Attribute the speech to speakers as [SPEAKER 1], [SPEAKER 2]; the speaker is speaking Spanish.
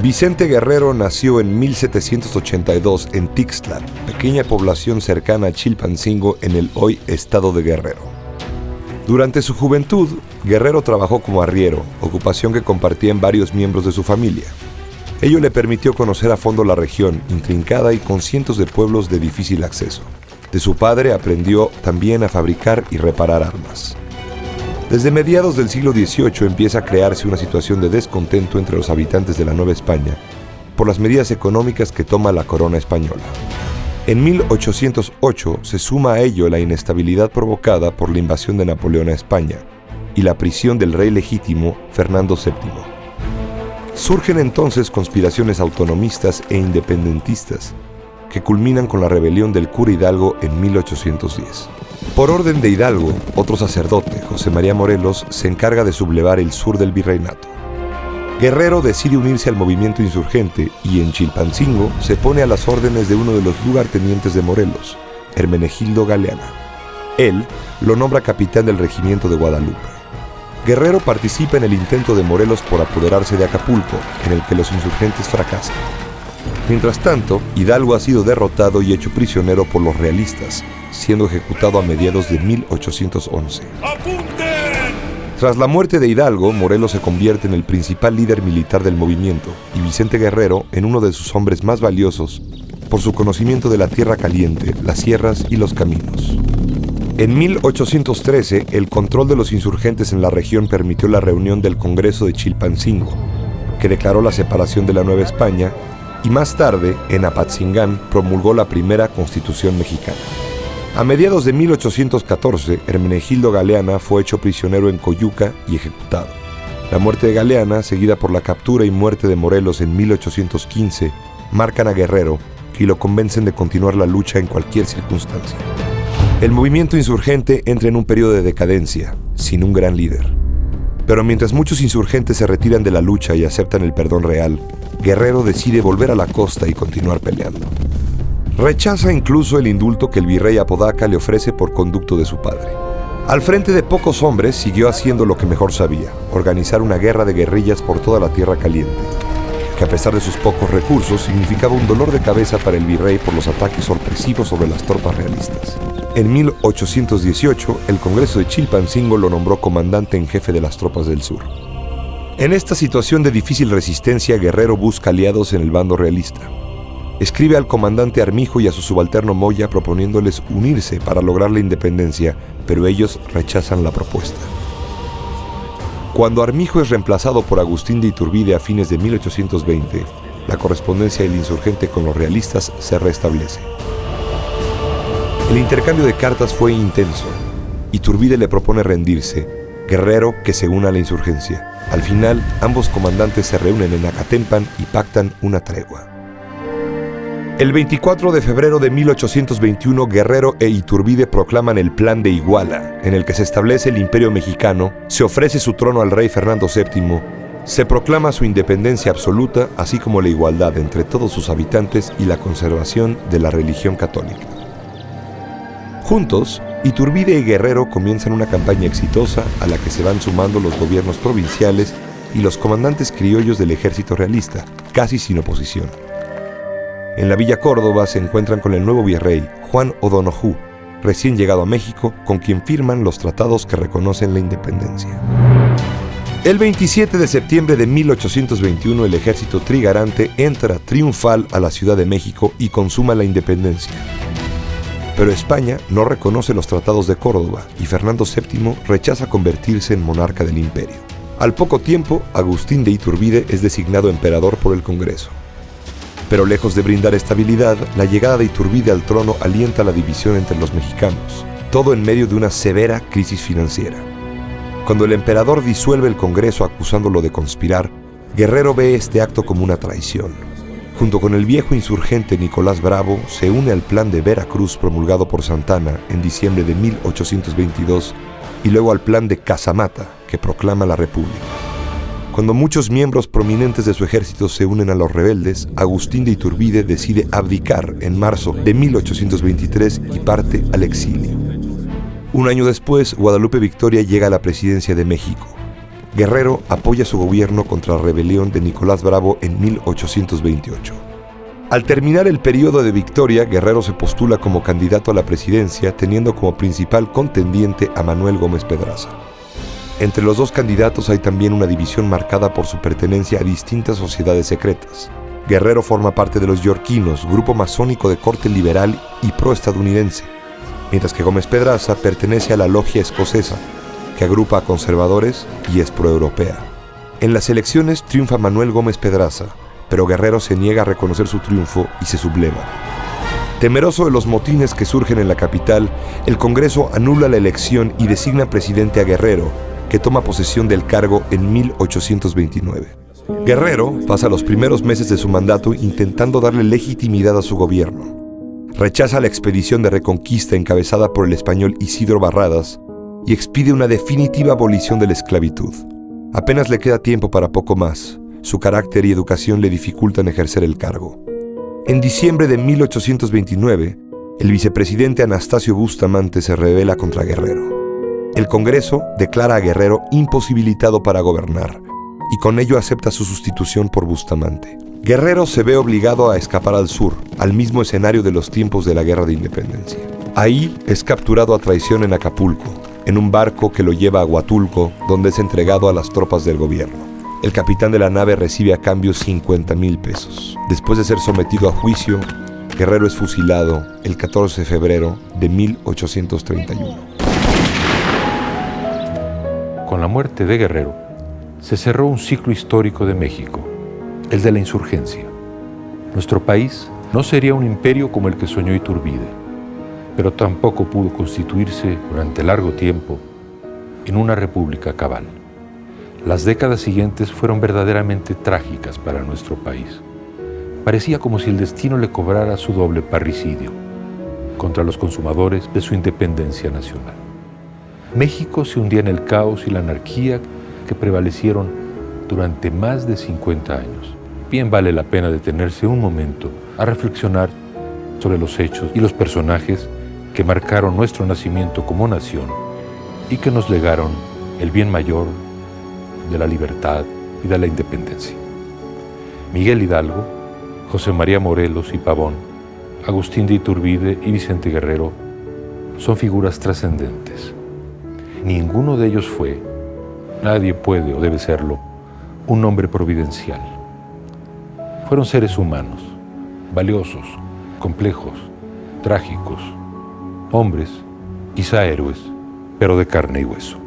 [SPEAKER 1] Vicente Guerrero nació en 1782 en Tixtla, pequeña población cercana a Chilpancingo en el hoy estado de Guerrero. Durante su juventud, Guerrero trabajó como arriero, ocupación que compartían varios miembros de su familia. Ello le permitió conocer a fondo la región, intrincada y con cientos de pueblos de difícil acceso. De su padre aprendió también a fabricar y reparar armas. Desde mediados del siglo XVIII empieza a crearse una situación de descontento entre los habitantes de la Nueva España por las medidas económicas que toma la corona española. En 1808 se suma a ello la inestabilidad provocada por la invasión de Napoleón a España y la prisión del rey legítimo Fernando VII. Surgen entonces conspiraciones autonomistas e independentistas que culminan con la rebelión del cura Hidalgo en 1810. Por orden de Hidalgo, otro sacerdote, José María Morelos, se encarga de sublevar el sur del virreinato. Guerrero decide unirse al movimiento insurgente y en Chilpancingo se pone a las órdenes de uno de los lugartenientes de Morelos, Hermenegildo Galeana. Él lo nombra capitán del regimiento de Guadalupe. Guerrero participa en el intento de Morelos por apoderarse de Acapulco, en el que los insurgentes fracasan. Mientras tanto, Hidalgo ha sido derrotado y hecho prisionero por los realistas, siendo ejecutado a mediados de 1811.
[SPEAKER 2] ¡Apunten!
[SPEAKER 1] Tras la muerte de Hidalgo, Morelos se convierte en el principal líder militar del movimiento y Vicente Guerrero en uno de sus hombres más valiosos por su conocimiento de la tierra caliente, las sierras y los caminos. En 1813, el control de los insurgentes en la región permitió la reunión del Congreso de Chilpancingo, que declaró la separación de la Nueva España y más tarde, en Apatzingán, promulgó la primera Constitución mexicana. A mediados de 1814, Hermenegildo Galeana fue hecho prisionero en Coyuca y ejecutado. La muerte de Galeana, seguida por la captura y muerte de Morelos en 1815, marcan a Guerrero y lo convencen de continuar la lucha en cualquier circunstancia. El movimiento insurgente entra en un periodo de decadencia, sin un gran líder. Pero mientras muchos insurgentes se retiran de la lucha y aceptan el perdón real, Guerrero decide volver a la costa y continuar peleando. Rechaza incluso el indulto que el virrey Apodaca le ofrece por conducto de su padre. Al frente de pocos hombres, siguió haciendo lo que mejor sabía, organizar una guerra de guerrillas por toda la tierra caliente, que a pesar de sus pocos recursos, significaba un dolor de cabeza para el virrey por los ataques sorpresivos sobre las tropas realistas. En 1818, el Congreso de Chilpancingo lo nombró comandante en jefe de las tropas del sur. En esta situación de difícil resistencia, Guerrero busca aliados en el bando realista. Escribe al comandante Armijo y a su subalterno Moya proponiéndoles unirse para lograr la independencia, pero ellos rechazan la propuesta. Cuando Armijo es reemplazado por Agustín de Iturbide a fines de 1820, la correspondencia del insurgente con los realistas se restablece. El intercambio de cartas fue intenso. Iturbide le propone rendirse, Guerrero que se una a la insurgencia. Al final, ambos comandantes se reúnen en Acatempan y pactan una tregua. El 24 de febrero de 1821, Guerrero e Iturbide proclaman el Plan de Iguala, en el que se establece el Imperio Mexicano, se ofrece su trono al rey Fernando VII, se proclama su independencia absoluta, así como la igualdad entre todos sus habitantes y la conservación de la religión católica. Juntos, Iturbide y Guerrero comienzan una campaña exitosa a la que se van sumando los gobiernos provinciales y los comandantes criollos del ejército realista, casi sin oposición. En la Villa Córdoba se encuentran con el nuevo virrey, Juan O'Donoghue, recién llegado a México, con quien firman los tratados que reconocen la independencia. El 27 de septiembre de 1821, el ejército trigarante entra triunfal a la Ciudad de México y consuma la independencia. Pero España no reconoce los tratados de Córdoba y Fernando VII rechaza convertirse en monarca del imperio. Al poco tiempo, Agustín de Iturbide es designado emperador por el Congreso. Pero lejos de brindar estabilidad, la llegada de Iturbide al trono alienta la división entre los mexicanos, todo en medio de una severa crisis financiera. Cuando el emperador disuelve el Congreso acusándolo de conspirar, Guerrero ve este acto como una traición. Junto con el viejo insurgente Nicolás Bravo, se une al Plan de Veracruz promulgado por Santana en diciembre de 1822 y luego al Plan de Casamata, que proclama la República. Cuando muchos miembros prominentes de su ejército se unen a los rebeldes, Agustín de Iturbide decide abdicar en marzo de 1823 y parte al exilio. Un año después, Guadalupe Victoria llega a la presidencia de México. Guerrero apoya su gobierno contra la rebelión de Nicolás Bravo en 1828. Al terminar el periodo de Victoria, Guerrero se postula como candidato a la presidencia, teniendo como principal contendiente a Manuel Gómez Pedraza. Entre los dos candidatos hay también una división marcada por su pertenencia a distintas sociedades secretas. Guerrero forma parte de los yorquinos, grupo masónico de corte liberal y pro-estadounidense, mientras que Gómez Pedraza pertenece a la logia escocesa, que agrupa a conservadores y es pro-europea. En las elecciones triunfa Manuel Gómez Pedraza, pero Guerrero se niega a reconocer su triunfo y se subleva. Temeroso de los motines que surgen en la capital, el Congreso anula la elección y designa presidente a Guerrero, que toma posesión del cargo en 1829. Guerrero pasa los primeros meses de su mandato intentando darle legitimidad a su gobierno. Rechaza la expedición de reconquista encabezada por el español Isidro Barradas y expide una definitiva abolición de la esclavitud. Apenas le queda tiempo para poco más. Su carácter y educación le dificultan ejercer el cargo. En diciembre de 1829, el vicepresidente Anastasio Bustamante se rebela contra Guerrero. El Congreso declara a Guerrero imposibilitado para gobernar y con ello acepta su sustitución por Bustamante. Guerrero se ve obligado a escapar al sur, al mismo escenario de los tiempos de la Guerra de Independencia. Ahí es capturado a traición en Acapulco, en un barco que lo lleva a Huatulco, donde es entregado a las tropas del gobierno. El capitán de la nave recibe a cambio 50,000 pesos. Después de ser sometido a juicio, Guerrero es fusilado el 14 de febrero de 1831.
[SPEAKER 2] Con la muerte de Guerrero, se cerró un ciclo histórico de México, el de la insurgencia. Nuestro país no sería un imperio como el que soñó Iturbide, pero tampoco pudo constituirse durante largo tiempo en una república cabal. Las décadas siguientes fueron verdaderamente trágicas para nuestro país. Parecía como si el destino le cobrara su doble parricidio contra los consumadores de su independencia nacional. México se hundía en el caos y la anarquía que prevalecieron durante más de 50 años. Bien vale la pena detenerse un momento a reflexionar sobre los hechos y los personajes que marcaron nuestro nacimiento como nación y que nos legaron el bien mayor de la libertad y de la independencia. Miguel Hidalgo, José María Morelos y Pavón, Agustín de Iturbide y Vicente Guerrero son figuras trascendentes. Ninguno de ellos fue, nadie puede o debe serlo, un hombre providencial. Fueron seres humanos, valiosos, complejos, trágicos, hombres, quizá héroes, pero de carne y hueso.